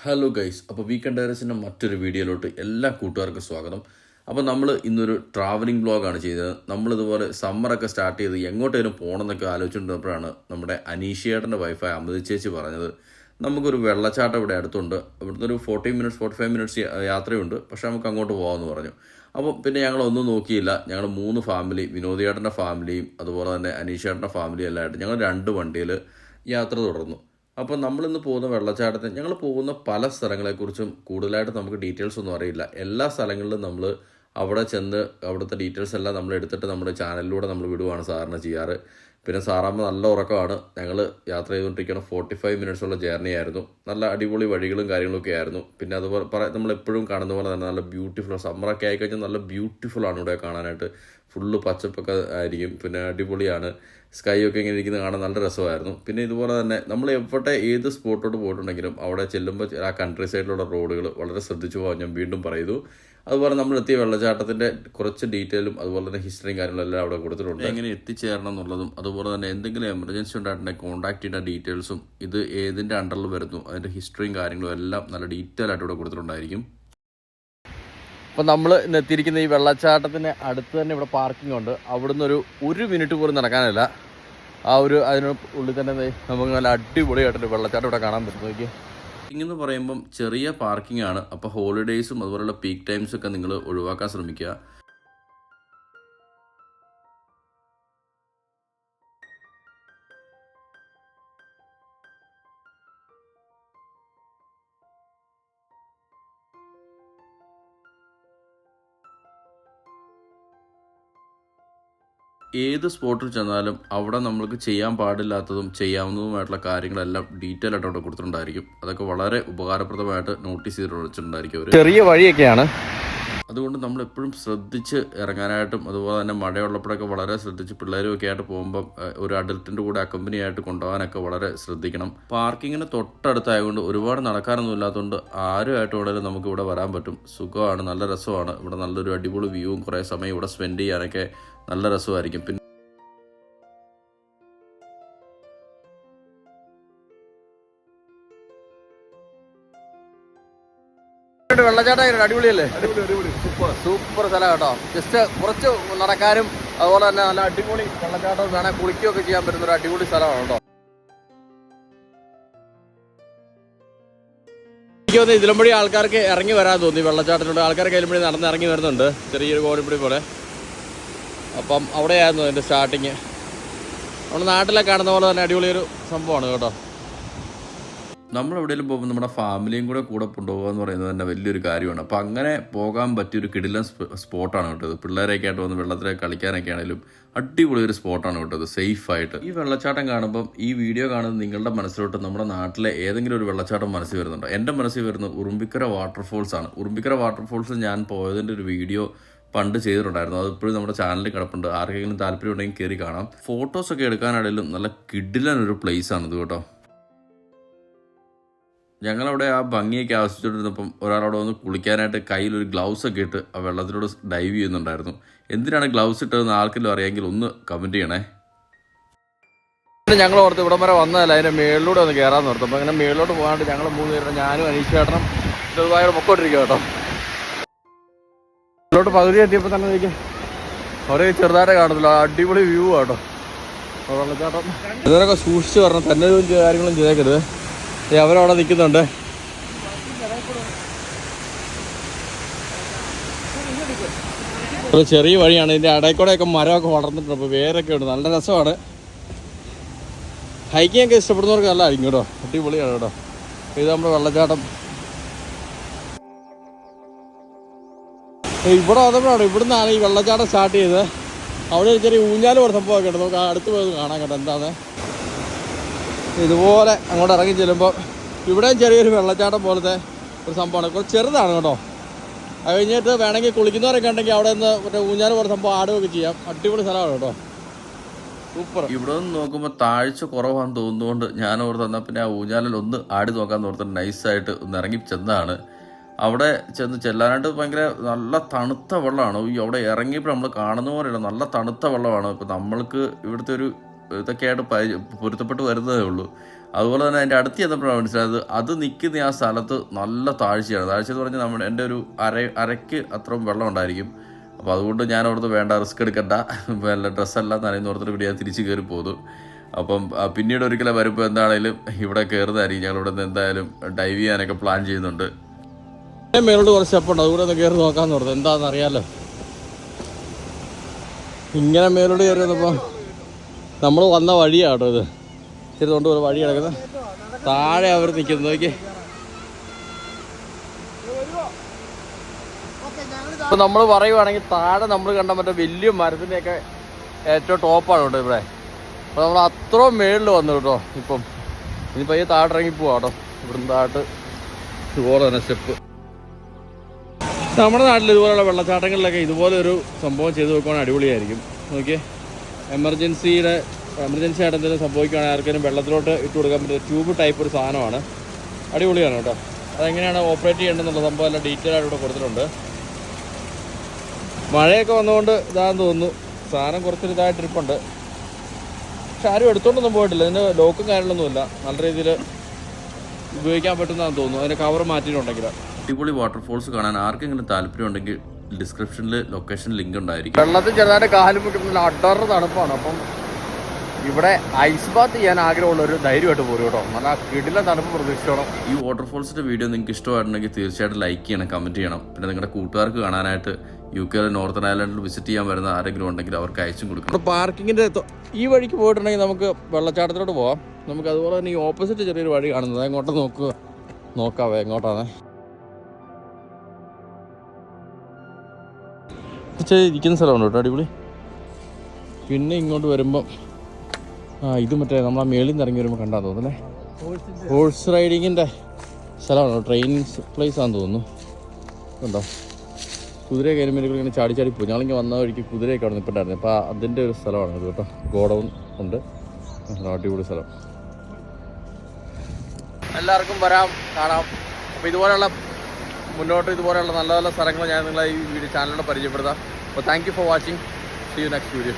Hello guys, അപ്പോൾ weekend ഡയറീസിൻ്റെ മറ്റൊരു വീഡിയോയിലോട്ട് എല്ലാ കൂട്ടുകാർക്കും സ്വാഗതം. അപ്പോൾ നമ്മൾ ഇന്നൊരു ട്രാവലിംഗ് വ്ളോഗാണ് ചെയ്തത്. നമ്മളിതുപോലെ സമ്മറൊക്കെ സ്റ്റാർട്ട് ചെയ്ത് എങ്ങോട്ടേലും പോകണമെന്നൊക്കെ ആലോചിച്ചുകൊണ്ടിരുന്നപ്പോഴാണ് നമ്മുടെ അനീഷേട്ടൻ്റെ വൈഫായ അമൃത ചേച്ചി പറഞ്ഞത് നമുക്കൊരു വെള്ളച്ചാട്ടം ഇവിടെ അടുത്തുണ്ട്, ഇവിടുന്ന് ഒരു 45 മിനിറ്റ്സ് യാത്രയുണ്ട്, പക്ഷേ നമുക്ക് അങ്ങോട്ട് പോകാമെന്ന് പറഞ്ഞു. അപ്പോൾ പിന്നെ ഞങ്ങളൊന്നും നോക്കിയില്ല. ഞങ്ങൾ 3 ഫാമിലി, വിനോദിയേട്ടൻ്റെ ഫാമിലിയും അതുപോലെ തന്നെ അനീഷേട്ടൻ്റെ ഫാമിലിയും എല്ലാം ആയിട്ട് ഞങ്ങൾ 2 വണ്ടിയിൽ യാത്ര തുടർന്നു. അപ്പോൾ നമ്മളിന്ന് പോകുന്ന വെള്ളച്ചാട്ടത്തിന് ഞങ്ങൾ പോകുന്ന പല സ്ഥലങ്ങളെക്കുറിച്ചും കൂടുതലായിട്ട് നമുക്ക് ഡീറ്റെയിൽസ് ഒന്നും അറിയില്ല. എല്ലാ സ്ഥലങ്ങളിലും നമ്മൾ അവിടെ ചെന്ന് അവിടുത്തെ ഡീറ്റെയിൽസ് എല്ലാം നമ്മൾ എടുത്തിട്ട് നമ്മുടെ ചാനലിലൂടെ നമ്മൾ വിടുകയാണ് സാറിന് ചെയ്യാറ്. പിന്നെ സാറാമ്മ നല്ല ഉറക്കമാണ്. ഞങ്ങൾ യാത്ര ചെയ്തുകൊണ്ടിരിക്കുന്ന 45 മിനിറ്റ്സുള്ള ജേർണി ആയിരുന്നു. നല്ല അടിപൊളി വഴികളും കാര്യങ്ങളൊക്കെ ആയിരുന്നു. പിന്നെ അതുപോലെ നമ്മളെപ്പോഴും കാണുന്ന പോലെ തന്നെ നല്ല ബ്യൂട്ടിഫുൾ, സമ്മറൊക്കെ ആയിക്കഴിഞ്ഞാൽ നല്ല ബ്യൂട്ടിഫുള്ളാണ് ഇവിടെ കാണാനായിട്ട്. ഫുള്ള് പച്ചപ്പൊക്കെ ആയിരിക്കും. പിന്നെ അടിപൊളിയാണ്. സ്കൈ ഒക്കെ ഇങ്ങനെ ഇരിക്കുന്നത് കാണാൻ നല്ല രസമായിരുന്നു. പിന്നെ ഇതുപോലെ തന്നെ നമ്മൾ എവിടെ ഏത് സ്പോട്ടോട്ട് പോയിട്ടുണ്ടെങ്കിലും അവിടെ ചെല്ലുമ്പോൾ ആ കൺട്രി സൈഡിലുള്ള റോഡുകൾ വളരെ ശ്രദ്ധിച്ചു പോകാൻ ഞാൻ വീണ്ടും പറയുന്നു. അതുപോലെ നമ്മൾ എത്തിയ വെള്ളച്ചാട്ടത്തിൻ്റെ കുറച്ച് ഡീറ്റെയിലും അതുപോലെ തന്നെ ഹിസ്റ്ററിയും കാര്യങ്ങളെല്ലാം അവിടെ കൊടുത്തിട്ടുണ്ട്. എങ്ങനെ എത്തിച്ചേരണം എന്നുള്ളതും അതുപോലെ തന്നെ എന്തെങ്കിലും എമർജൻസി ഉണ്ടായിട്ടുണ്ടെങ്കിൽ കോൺടാക്ട് ചെയ്യുന്ന ഡീറ്റെയിൽസും ഇത് ഏതിൻ്റെ അണ്ടറിൽ വരുന്നു അതിൻ്റെ ഹിസ്റ്ററിയും കാര്യങ്ങളും എല്ലാം നല്ല ഡീറ്റെയിൽ ആയിട്ട് ഇവിടെ കൊടുത്തിട്ടുണ്ടായിരിക്കും. അപ്പോൾ നമ്മൾ ഇന്ന് എത്തിയിരിക്കുന്ന ഈ വെള്ളച്ചാട്ടത്തിന് അടുത്ത് തന്നെ ഇവിടെ പാർക്കിംഗ് ഉണ്ട്. അവിടുന്ന് ഒരു മിനിറ്റ് പോലും നടക്കാനില്ല. അതിന് ഉള്ളിൽ തന്നെ നമുക്ക് നല്ല അടിപൊളിയായിട്ടൊരു വെള്ളച്ചാട്ടം ഇവിടെ കാണാൻ പറ്റും. നോക്കി എന്ന് പറയുമ്പം ചെറിയ പാർക്കിംഗ് ആണ്. അപ്പോൾ ഹോളിഡേയ്സും അതുപോലെയുള്ള പീക്ക് ടൈംസൊക്കെ നിങ്ങൾ ഒഴിവാക്കാൻ ശ്രമിക്കുക. ഏത് സ്പോട്ടിൽ ചെന്നാലും അവിടെ നമ്മൾക്ക് ചെയ്യാൻ പാടില്ലാത്തതും ചെയ്യാവുന്നതുമായിട്ടുള്ള കാര്യങ്ങളെല്ലാം ഡീറ്റെയിൽ ആയിട്ട് അവിടെ കൊടുത്തിട്ടുണ്ടായിരിക്കും. അതൊക്കെ വളരെ ഉപകാരപ്രദമായിട്ട് നോട്ടീസ് ചെയ്ത് വെച്ചിട്ടുണ്ടായിരിക്കും അവർ. ചെറിയ വഴിയൊക്കെയാണ്, അതുകൊണ്ട് നമ്മൾ എപ്പോഴും ശ്രദ്ധിച്ച് ഇറങ്ങാനായിട്ടും അതുപോലെ തന്നെ മഴയുള്ളപ്പോഴൊക്കെ വളരെ ശ്രദ്ധിച്ച് പിള്ളേരും ഒക്കെ ആയിട്ട് പോകുമ്പം ഒരു അഡൽട്ടിൻ്റെ കൂടെ അക്കമ്പനി ആയിട്ട് കൊണ്ടുപോകാനൊക്കെ വളരെ ശ്രദ്ധിക്കണം. പാർക്കിങ്ങിന് തൊട്ടടുത്തായതുകൊണ്ട് ഒരുപാട് നടക്കാനൊന്നും ഇല്ലാത്തതുകൊണ്ട് ആരുമായിട്ട് വേണമെങ്കിലും നമുക്ക് ഇവിടെ വരാൻ പറ്റും. സുഖമാണ്, നല്ല രസമാണ്. ഇവിടെ നല്ലൊരു അടിപൊളി വ്യൂവും കുറേ സമയം ഇവിടെ സ്പെൻഡ് ചെയ്യാനൊക്കെ നല്ല രസമായിരിക്കും. പിന്നെ വെള്ളച്ചാട്ടം അടിപൊളിയല്ലേ? സൂപ്പർ സ്ഥലം കേട്ടോ. ജസ്റ്റ് കുറച്ച് നടക്കാനും അതുപോലെ തന്നെ നല്ല അടിപൊളി വെള്ളച്ചാട്ടം വേണേൽ കുളിക്കുകയൊക്കെ ചെയ്യാൻ പറ്റുന്ന ഒരു അടിപൊളി സ്ഥലമാണ് കേട്ടോ. എനിക്ക് തോന്നുന്നു ഇതിലുംപടി ആൾക്കാർക്ക് ഇറങ്ങി വരാൻ തോന്നി. വെള്ളച്ചാട്ടത്തിലൂടെ ആൾക്കാർക്ക് ഇതിലുംപടി നടന്ന് ഇറങ്ങി വരുന്നുണ്ട്, ചെറിയൊരു കോടിപ്പടി പോലെ. അപ്പം അവിടെയായിരുന്നു അതിൻ്റെ സ്റ്റാർട്ടിങ്. നമ്മുടെ നാട്ടിലൊക്കെ കാണുന്ന പോലെ തന്നെ അടിപൊളിയൊരു സംഭവമാണ് കേട്ടോ. നമ്മളെവിടെയെങ്കിലും പോകുമ്പോൾ നമ്മുടെ ഫാമിലിയും കൂടെ കൊണ്ടുപോകുക എന്ന് പറയുന്നത് തന്നെ വലിയൊരു കാര്യമാണ്. അപ്പോൾ അങ്ങനെ പോകാൻ പറ്റിയൊരു കിടിലൻ സ്പോട്ടാണ് കേട്ടത്. പിള്ളേരൊക്കെ ആയിട്ട് വന്ന് വെള്ളത്തിലേക്ക് കളിക്കാനൊക്കെ ആണെങ്കിലും അടിപൊളി ഒരു സ്പോട്ടാണ് കേട്ടത്, സേഫായിട്ട്. ഈ വെള്ളച്ചാട്ടം കാണുമ്പം ഈ വീഡിയോ കാണുന്നത് നിങ്ങളുടെ മനസ്സിലോട്ട് നമ്മുടെ നാട്ടിലെ ഏതെങ്കിലും ഒരു വെള്ളച്ചാട്ടം മനസ്സിൽ വരുന്നുണ്ടോ? എൻ്റെ മനസ്സിൽ വരുന്നത് ഉറുമ്പിക്കര വാട്ടർഫോൾസ് ആണ്. ഉറുമ്പിക്കര വാട്ടർഫോൾസ് ഞാൻ പോയതിൻ്റെ ഒരു വീഡിയോ പണ്ട് ചെയ്തിട്ടുണ്ടായിരുന്നു. അതിപ്പോഴും നമ്മുടെ ചാനലിൽ കിടപ്പുണ്ട്. ആർക്കെങ്കിലും താല്പര്യം ഉണ്ടെങ്കിൽ കയറി കാണാം. ഫോട്ടോസൊക്കെ എടുക്കാനാണെങ്കിലും നല്ല കിടിലൻ ഒരു പ്ലേസ് ആണിത് കേട്ടോ. ഞങ്ങളവിടെ ആ ഭംഗിയൊക്കെ ആവശ്യിച്ചുകൊണ്ടിരുന്നപ്പം ഒരാളവിടെ വന്ന് കുളിക്കാനായിട്ട് കയ്യിലൊരു ഗ്ലൗസൊക്കെ ഇട്ട് ആ വെള്ളത്തിലൂടെ ഡൈവ് ചെയ്യുന്നുണ്ടായിരുന്നു. എന്തിനാണ് ഗ്ലൗസ് ഇട്ടതെന്ന് ആർക്കെങ്കിലും അറിയാമെങ്കിൽ ഒന്ന് കമൻറ്റ് ചെയ്യണേ. ഞങ്ങൾ ഓർത്ത് ഇവിടം വരെ വന്നതല്ല, അതിൻ്റെ മേളിലൂടെ ഒന്ന് കയറാമെന്ന് ഓർത്തു. അപ്പോൾ അങ്ങനെ മേളിലോട്ട് പോകാണ്ട് ഞങ്ങൾ 3 പേരും, ഞാനും അനീഷേട്ടനും ചെറുതായിട്ട് പൊക്കോട്ടിരിക്കുക കേട്ടോ. ഇതിലോട്ട് പകുതി എത്തിയപ്പോൾ തന്നെ എനിക്ക് ഒരേ ചെറുതായിട്ട് കാണത്തില്ല, അടിപൊളി വ്യൂ ആട്ടോ വെള്ളച്ചാട്ടം. ഇതിനൊക്കെ സൂക്ഷിച്ച് പറഞ്ഞാൽ തന്നെ കാര്യങ്ങളും ചെയ്തേക്കരുത്. അവരവിടെ നിൽക്കുന്നുണ്ട്. ഒരു ചെറിയ വഴിയാണ്, ഇതിൻ്റെ ഇടയ്ക്കൂടെയൊക്കെ മരമൊക്കെ വളർന്നിട്ടുണ്ട്. അപ്പോൾ വേരൊക്കെ ഉണ്ട്, നല്ല രസമാണ്. ഹൈക്കിംഗ് ഒക്കെ ഇഷ്ടപ്പെടുന്നവർക്ക് നല്ലതായിരിക്കും കേട്ടോ, അടിപൊളിയാണ് കേട്ടോ. ഇത് നമ്മുടെ വെള്ളച്ചാട്ടം. ഇവിടെ വന്നപ്പോഴാണ്, ഇവിടുന്നാണ് ഈ വെള്ളച്ചാട്ടം സ്റ്റാർട്ട് ചെയ്തത്. അവിടെ ഒരു ചെറിയ ഊഞ്ഞാല് പോലെ സംഭവമൊക്കെ ഉണ്ട്, നമുക്ക് അടുത്ത് പോയത് കാണാൻ കേട്ടോ എന്താണ്. ഇതുപോലെ അങ്ങോട്ട് ഇറങ്ങി ചെല്ലുമ്പോൾ ഇവിടെയും ചെറിയൊരു വെള്ളച്ചാട്ടം പോലത്തെ ഒരു സംഭവമാണ്. കുറച്ച് ചെറുതാണ് കേട്ടോ. അത് കഴിഞ്ഞിട്ട് വേണമെങ്കിൽ കുളിക്കുന്നവരൊക്കെ ഉണ്ടെങ്കിൽ അവിടെ നിന്ന് മറ്റേ ഊഞ്ഞാൽ പോലെ സംഭവം ആടുകയൊക്കെ ചെയ്യാം. അടിപൊളി സ്ഥലമാണ് കേട്ടോ, സൂപ്പർ. ഇവിടെ നിന്ന് നോക്കുമ്പോൾ താഴ്ച കുറവാണെന്ന് തോന്നുന്നതുകൊണ്ട് ഞാൻ ഓർത്ത് തന്നാൽ പിന്നെ ആ ഊഞ്ഞാലിൽ ഒന്ന് ആടി നോക്കാമെന്ന് ഓർത്ത് നൈസായിട്ട് ഒന്ന് ഇറങ്ങി ചെന്നതാണ്. അവിടെ ചെല്ലാനായിട്ട് ഭയങ്കര നല്ല തണുത്ത വെള്ളമാണ്. അവിടെ ഇറങ്ങിയപ്പോൾ നമ്മൾ കാണുന്ന പോലെയല്ല, നല്ല തണുത്ത വെള്ളമാണ്. ഇപ്പോൾ നമ്മൾക്ക് ഇവിടുത്തെ ഒരു ഇതൊക്കെയായിട്ട് പൊരുത്തപ്പെട്ട് വരുന്നതേ ഉള്ളൂ. അതുപോലെ തന്നെ അതിൻ്റെ അടുത്ത് ചെന്നപ്പോഴാണ് മനസ്സിലായത് അത് നിൽക്കുന്ന ആ സ്ഥലത്ത് നല്ല താഴ്ചയാണ്. താഴ്ച എന്ന് പറഞ്ഞാൽ എൻ്റെ ഒരു അരയ്ക്ക് അത്രയും വെള്ളം ഉണ്ടായിരിക്കും. അപ്പോൾ അതുകൊണ്ട് ഞാൻ അവിടുന്ന് വേണ്ട റിസ്ക് എടുക്കണ്ട, വല്ല ഡ്രസ്സെല്ലാം നനയുന്നോർത്തിട്ട് കൂടി ഞാൻ തിരിച്ച് കയറി പോന്നു. അപ്പം പിന്നീട് ഒരിക്കലും വരുമ്പോൾ എന്താണേലും ഇവിടെ കയറുന്നതായിരിക്കും. ഞങ്ങളിവിടെ നിന്ന് എന്തായാലും ഡൈവ് ചെയ്യാനൊക്കെ പ്ലാൻ ചെയ്യുന്നുണ്ട്. മേലോട്ട് കുറച്ച് സ്റ്റെപ്പുണ്ട്, അതുകൂടെ ഒന്ന് കയറി നോക്കാമെന്ന് പറഞ്ഞു. എന്താണെന്ന് അറിയാമല്ലോ, ഇങ്ങനെ മേലോട്ട് കയറി വന്നപ്പോൾ നമ്മൾ വന്ന വഴിയാണ് കേട്ടോ ഇത്. ഇച്ചിരി കൊണ്ട് ഒരു വഴി കിടക്കുന്നത്, താഴെ അവർ നിൽക്കുന്നത് നോക്കി. ഇപ്പം നമ്മൾ പറയുവാണെങ്കിൽ താഴെ നമ്മൾ കണ്ട മറ്റേ വലിയ മരത്തിൻ്റെയൊക്കെ ഏറ്റവും ടോപ്പാണ് കേട്ടോ ഇവിടെ. അപ്പോൾ നമ്മൾ അത്രയും മേളിൽ വന്നു കേട്ടോ. ഇപ്പം ഇനിയിപ്പോൾ ഈ താഴെ ഇറങ്ങി പോവാം കേട്ടോ. ഇവിടുന്ന് താഴോട്ട് ഇതുപോലെ തന്നെ സ്റ്റെപ്പ്. നമ്മുടെ നാട്ടിൽ ഇതുപോലെയുള്ള വെള്ളച്ചാട്ടങ്ങളിലൊക്കെ ഇതുപോലെ ഒരു സംഭവം ചെയ്ത് വെക്കുവാണെങ്കിൽ അടിപൊളിയായിരിക്കും. നോക്കിയേ, എമർജൻസി ആയിട്ട് എന്തെങ്കിലും സംഭവിക്കുകയാണെങ്കിൽ ആർക്കെങ്കിലും വെള്ളത്തിലോട്ട് ഇട്ട് കൊടുക്കാൻ പറ്റുന്ന ട്യൂബ് ടൈപ്പ് ഒരു സാധനമാണ്. അടിപൊളിയാണ് കേട്ടോ. അതെങ്ങനെയാണ് ഓപ്പറേറ്റ് ചെയ്യേണ്ടതെന്നുള്ള സംഭവം എല്ലാം ഡീറ്റെയിൽ ആയിട്ട് ഇവിടെ കൊടുത്തിട്ടുണ്ട്. മഴയൊക്കെ വന്നുകൊണ്ട് ഇതാണെന്ന് തോന്നുന്നു, സാധനം കുറച്ചൊരു ഇതായിട്ട് ഇരിപ്പുണ്ട്. പക്ഷെ ആരും എടുത്തോണ്ടൊന്നും പോയിട്ടില്ല. ഇതിന് ലോക്കും കാര്യങ്ങളൊന്നുമില്ല. നല്ല രീതിയിൽ ഉപയോഗിക്കാൻ പറ്റുന്നതാണെന്ന് തോന്നുന്നു. അതിൻ്റെ കവർ മാറ്റിയിട്ടുണ്ടെങ്കിൽ. അടിപൊളി വാട്ടർഫോൾസ് കാണാൻ ആർക്കെങ്കിലും താല്പര്യം ഉണ്ടെങ്കിൽ ഡിസ്ക്രിപ്ഷനിൽ ലൊക്കേഷൻ ലിങ്ക് ഉണ്ടായിരിക്കും. വെള്ളത്തിൽ ചെറുതായിട്ട് കാലും വെക്കുന്നില്ല, അടർ തണുപ്പാണ്. അപ്പം ഇവിടെ ഐസ് ബാത്ത് ചെയ്യാൻ ആഗ്രഹമുള്ളൊരു ധൈര്യമായിട്ട് പോരും കേട്ടോ. നല്ല കിടിലൻ തണുപ്പ് പ്രതീക്ഷിച്ചോണം. ഈ വാട്ടർഫോൾസിൻ്റെ വീഡിയോ നിങ്ങൾക്ക് ഇഷ്ടമായിട്ടുണ്ടെങ്കിൽ തീർച്ചയായിട്ടും ലൈക്ക് ചെയ്യണം, കമൻറ്റ് ചെയ്യണം. പിന്നെ നിങ്ങളുടെ കൂട്ടുകാർക്ക് കാണാനായിട്ട് UK നോർത്തേൺ ഐലൻഡിൽ വിസിറ്റ് ചെയ്യാൻ വരുന്ന ആരെങ്കിലും ഉണ്ടെങ്കിൽ അവർക്ക് അയച്ചും കൊടുക്കണം. ഇപ്പോൾ പാർക്കിങ്ങിൻ്റെ ഈ വഴിക്ക് പോയിട്ടുണ്ടെങ്കിൽ നമുക്ക് വെള്ളച്ചാട്ടത്തിലോട്ട് പോവാം. നമുക്ക് അതുപോലെ തന്നെ ഈ ഓപ്പോസിറ്റ് ചെറിയൊരു വഴി കാണുന്നത്, എങ്ങോട്ട് നോക്കാവേ എങ്ങോട്ടാണ് ഇരിക്കുന്ന സ്ഥലമുണ്ട് കേട്ടോ, അടിപൊളി. പിന്നെ ഇങ്ങോട്ട് വരുമ്പം ഇത് മറ്റേ നമ്മൾ ആ മേളിൽ നിന്ന് ഇറങ്ങി വരുമ്പോൾ കണ്ടാൽ തോന്നുന്നല്ലേ, ഹോഴ്സ് റൈഡിങ്ങിൻ്റെ സ്ഥലമാണ്, ട്രെയിനിങ് പ്ലേസ് ആണെന്ന് തോന്നുന്നു. ഉണ്ടോ, കുതിര കയറുമ്പോൾ ഇങ്ങനെ ചാടി പോയി. ഞങ്ങളിങ്ങനെ വന്ന വഴിക്ക് കുതിരയൊക്കെ അവിടെ നിൽപ്പുണ്ടായിരുന്നു. അപ്പോൾ അതിൻ്റെ ഒരു സ്ഥലമാണ് ഇത് കേട്ടോ. ഗോഡൗൺ ഉണ്ട്, അടിപൊളി സ്ഥലം. എല്ലാവർക്കും വരാം, കാണാം. അപ്പോൾ ഇതുപോലെയുള്ള മുന്നോട്ട് ഇതുപോലെയുള്ള നല്ല നല്ല സ്ഥലങ്ങൾ ഞാൻ നിങ്ങളെ ഈ വീഡിയോ ചാനലിലൂടെ പരിചയപ്പെടുത്താം. അപ്പോൾ thank you for watching. See you next video.